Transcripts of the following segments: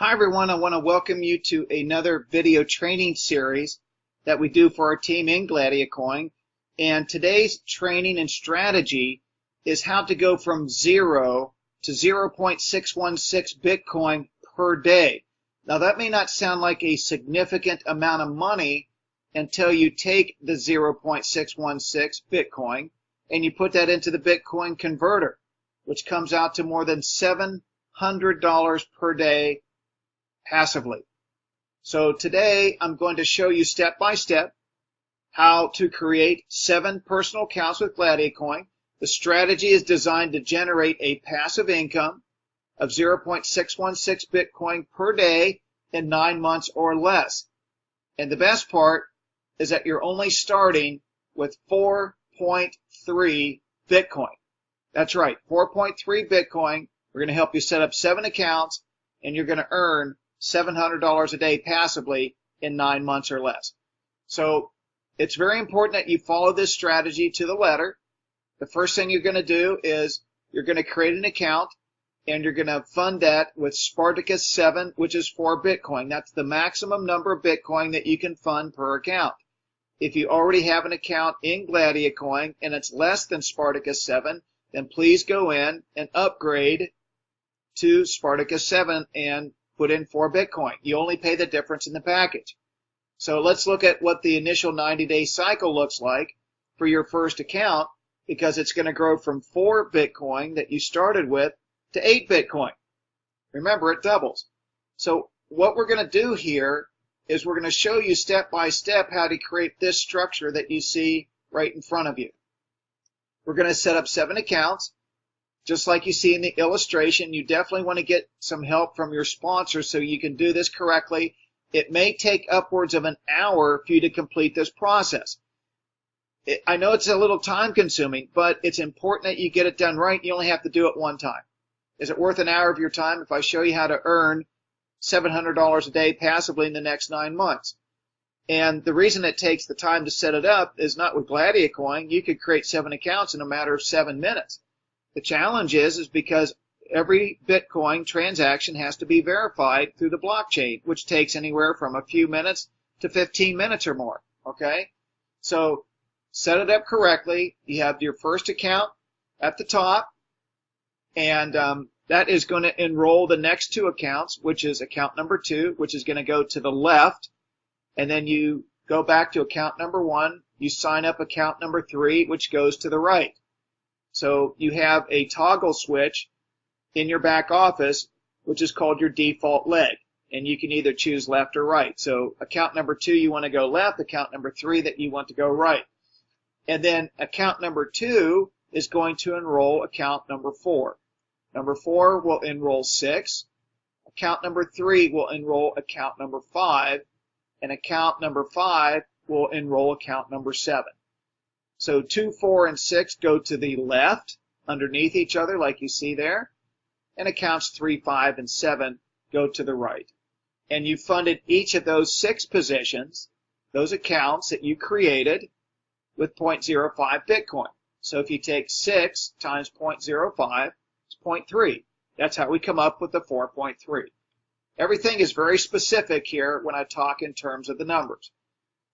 Hi everyone, I want to welcome you to another video training series that we do for our team in Gladiacoin. And today's training and strategy is how to go from 0 to 0.616 Bitcoin per day. Now that may not sound like a significant amount of money until you take the 0.616 Bitcoin and you put that into the Bitcoin converter, which comes out to more than $700 per day passively. So today I'm going to show you step by step how to create 7 personal accounts with Gladiacoin. The strategy is designed to generate a passive income of 0.616 Bitcoin per day in 9 months or less. And the best part is that you're only starting with 4.3 Bitcoin. That's right, 4.3 Bitcoin. We're going to help you set up 7 accounts and you're going to earn $700 a day passively in 9 months or less. So it's very important that you follow this strategy to the letter. The first thing you're going to do is you're going to create an account and you're going to fund that with Spartacus 7, which is 4 Bitcoin. That's the maximum number of Bitcoin that you can fund per account. If you already have an account in Gladiacoin and it's less than Spartacus 7, then please go in and upgrade to Spartacus 7 and put in 4 Bitcoin. You only pay the difference in the package. So let's look at what the initial 90-day cycle looks like for your first account, because it's going to grow from 4 Bitcoin that you started with to 8 Bitcoin. Remember, it doubles. So what we're going to do here is we're going to show you step by step how to create this structure that you see right in front of you. We're going to set up 7 accounts. Just like you see in the illustration, you definitely want to get some help from your sponsor so you can do this correctly. It may take upwards of an hour for you to complete this process. I know it's a little time consuming, but it's important that you get it done right. You only have to do it one time. Is it worth an hour of your time if I show you how to earn $700 a day passively in the next 9 months? And the reason it takes the time to set it up is not with Gladiacoin. You could create 7 accounts in a matter of 7 minutes. The challenge is because every Bitcoin transaction has to be verified through the blockchain, which takes anywhere from a few minutes to 15 minutes or more. Okay? So set it up correctly. You have your first account at the top, and that is going to enroll the next 2 accounts, which is account number 2, which is going to go to the left, and then you go back to account number 1. You sign up account number 3, which goes to the right. So you have a toggle switch in your back office, which is called your default leg. And you can either choose left or right. So account number 2, you want to go left. Account number 3, that you want to go right. And then account number 2 is going to enroll account number 4. Number 4 will enroll 6. Account number 3 will enroll account number 5. And account number 5 will enroll account number 7. So 2, 4, and 6 go to the left underneath each other like you see there. And accounts 3, 5, and 7 go to the right. And you funded each of those 6 positions, those accounts that you created, with 0.05 Bitcoin. So if you take 6 times 0.05, it's 0.3. That's how we come up with the 4.3. Everything is very specific here when I talk in terms of the numbers.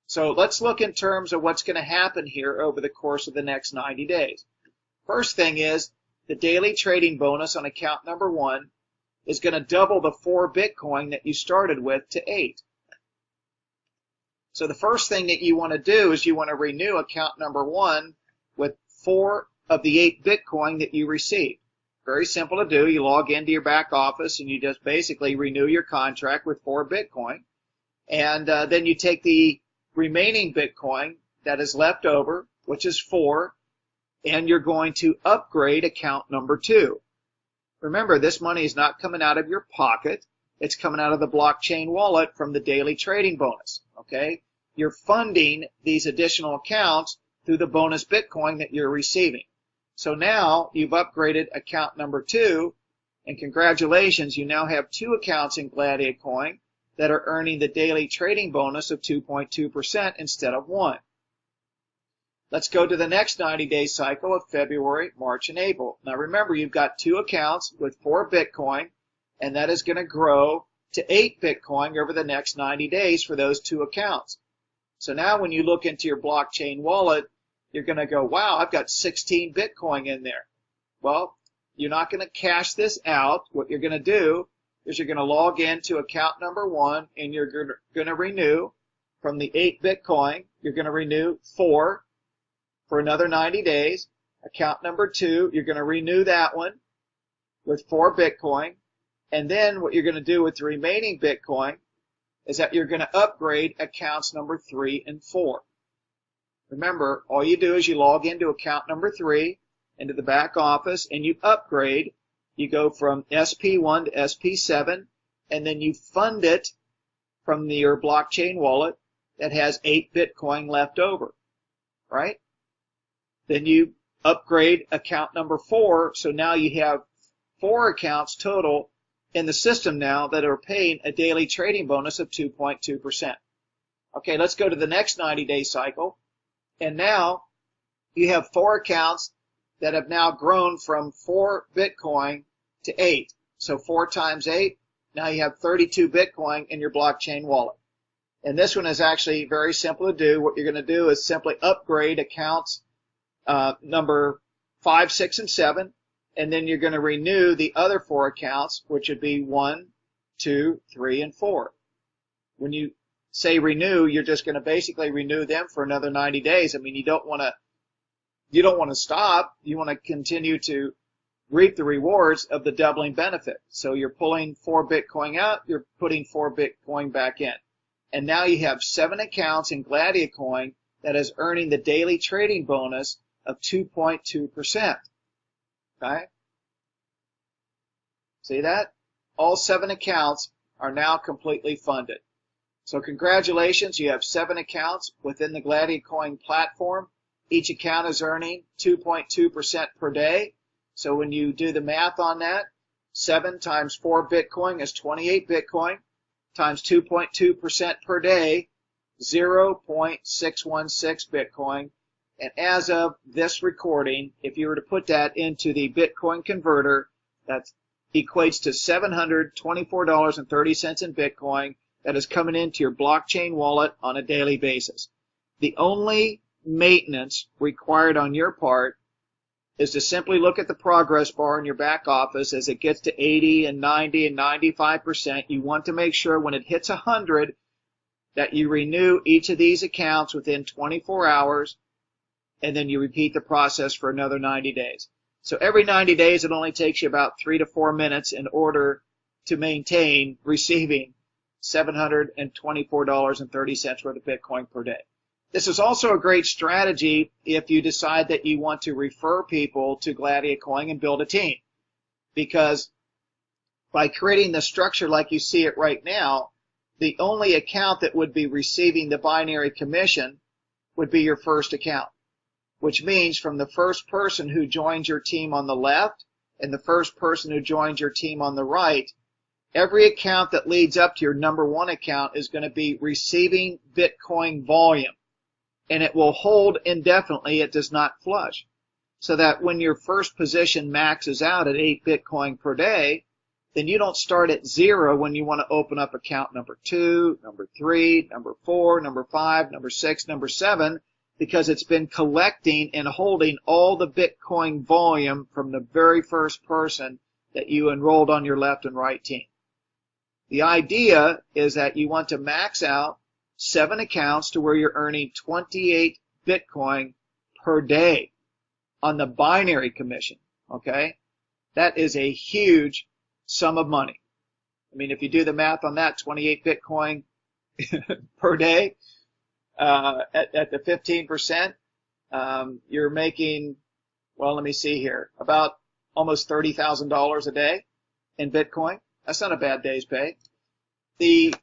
So let's look in terms of what's going to happen here over the course of the next 90 days. First thing is the daily trading bonus on account number 1 is going to double the 4 Bitcoin that you started with to 8. So the first thing that you want to do is you want to renew account number 1 with 4 of the 8 Bitcoin that you received. Very simple to do. You log into your back office and you just basically renew your contract with 4 Bitcoin. And then you take the remaining Bitcoin that is left over, which is 4, and you're going to upgrade account number 2. Remember, this money is not coming out of your pocket. It's coming out of the blockchain wallet from the daily trading bonus. Okay? You're funding these additional accounts through the bonus Bitcoin that you're receiving. So now you've upgraded account number 2, and congratulations, you now have 2 accounts in Gladiacoin that are earning the daily trading bonus of 2.2% instead of 1. Let's go to the next 90-day cycle of February, March, and April. Now remember, you've got 2 accounts with 4 Bitcoin, and that is going to grow to 8 Bitcoin over the next 90 days for those 2 accounts. So now when you look into your blockchain wallet, you're going to go, wow, I've got 16 Bitcoin in there. Well, you're not going to cash this out. What you're going to do is you're going to log into account number 1 and you're going to renew from the 8 Bitcoin. You're going to renew 4 for another 90 days. Account number 2, you're going to renew that one with 4 Bitcoin. And then what you're going to do with the remaining Bitcoin is that you're going to upgrade accounts number 3 and 4. Remember, all you do is you log into account number 3 into the back office and you upgrade. You go from SP1 to SP7 and then you fund it from your blockchain wallet that has 8 Bitcoin left over, right? Then you upgrade account number 4, so now you have 4 accounts total in the system now that are paying a daily trading bonus of 2.2%. Okay, let's go to the next 90-day cycle. And now you have 4 accounts that have now grown from 4 Bitcoin to 8. So 4 times 8, now you have 32 Bitcoin in your blockchain wallet. And this one is actually very simple to do. What you're going to do is simply upgrade accounts number 5, 6, and 7. And then you're going to renew the other 4 accounts, which would be 1, 2, 3, and 4. When you say renew, you're just going to basically renew them for another 90 days. I mean, you don't want to stop. You want to continue to reap the rewards of the doubling benefit. So you're pulling 4 Bitcoin out, you're putting 4 Bitcoin back in. And now you have 7 accounts in Gladiacoin that is earning the daily trading bonus of 2.2%. Okay? See that? All 7 accounts are now completely funded. So congratulations, you have 7 accounts within the Gladiacoin platform. Each account is earning 2.2% per day. So when you do the math on that, 7 times 4 Bitcoin is 28 Bitcoin, times 2.2% per day, 0.616 Bitcoin. And as of this recording, if you were to put that into the Bitcoin converter, that equates to $724.30 in Bitcoin that is coming into your blockchain wallet on a daily basis. The only maintenance required on your part is to simply look at the progress bar in your back office as it gets to 80 and 90 and 95%. You want to make sure when it hits 100 that you renew each of these accounts within 24 hours. And then you repeat the process for another 90 days. So every 90 days, it only takes you about 3 to 4 minutes in order to maintain receiving $724.30 worth of Bitcoin per day. This is also a great strategy if you decide that you want to refer people to Gladiacoin and build a team. Because by creating the structure like you see it right now, the only account that would be receiving the binary commission would be your first account. Which means from the first person who joins your team on the left and the first person who joins your team on the right, every account that leads up to your number 1 account is going to be receiving Bitcoin volume. And it will hold indefinitely. It does not flush. So that when your first position maxes out at 8 Bitcoin per day, then you don't start at 0 when you want to open up account number 2, number 3, number 4, number 5, number 6, number 7, because it's been collecting and holding all the Bitcoin volume from the very first person that you enrolled on your left and right team. The idea is that you want to max out 7 accounts to where you're earning 28 Bitcoin per day on the binary commission, okay? That is a huge sum of money. I mean, if you do the math on that, 28 Bitcoin per day, at the 15%, you're making, well, let me see here, about almost $30,000 a day in Bitcoin. That's not a bad day's pay. The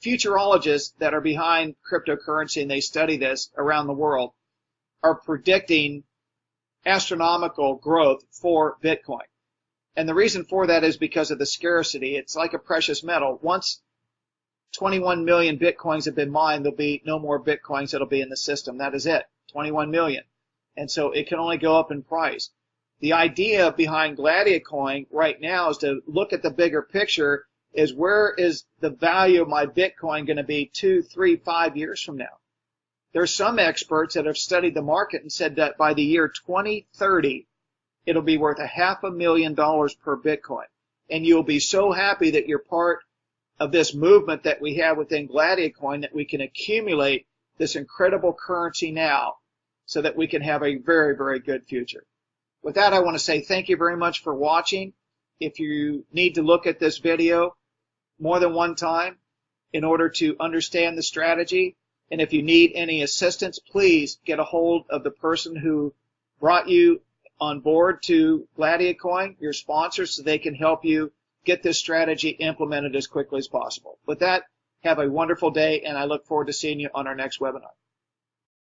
futurologists that are behind cryptocurrency, and they study this around the world, are predicting astronomical growth for Bitcoin. And the reason for that is because of the scarcity. It's like a precious metal. Once 21 million Bitcoins have been mined, there'll be no more Bitcoins that'll be in the system. That is it, 21 million. And so it can only go up in price. The idea behind Gladiacoin right now is to look at the bigger picture is where is the value of my Bitcoin going to be 2, 3, 5 years from now? There's some experts that have studied the market and said that by the year 2030, it'll be worth $500,000 per Bitcoin. And you'll be so happy that you're part of this movement that we have within Gladiacoin, that we can accumulate this incredible currency now so that we can have a very, very good future. With that, I want to say thank you very much for watching. If you need to look at this video more than one time in order to understand the strategy, and if you need any assistance, please get a hold of the person who brought you on board to Gladiacoin, your sponsor, so they can help you get this strategy implemented as quickly as possible. With that, have a wonderful day, and I look forward to seeing you on our next webinar.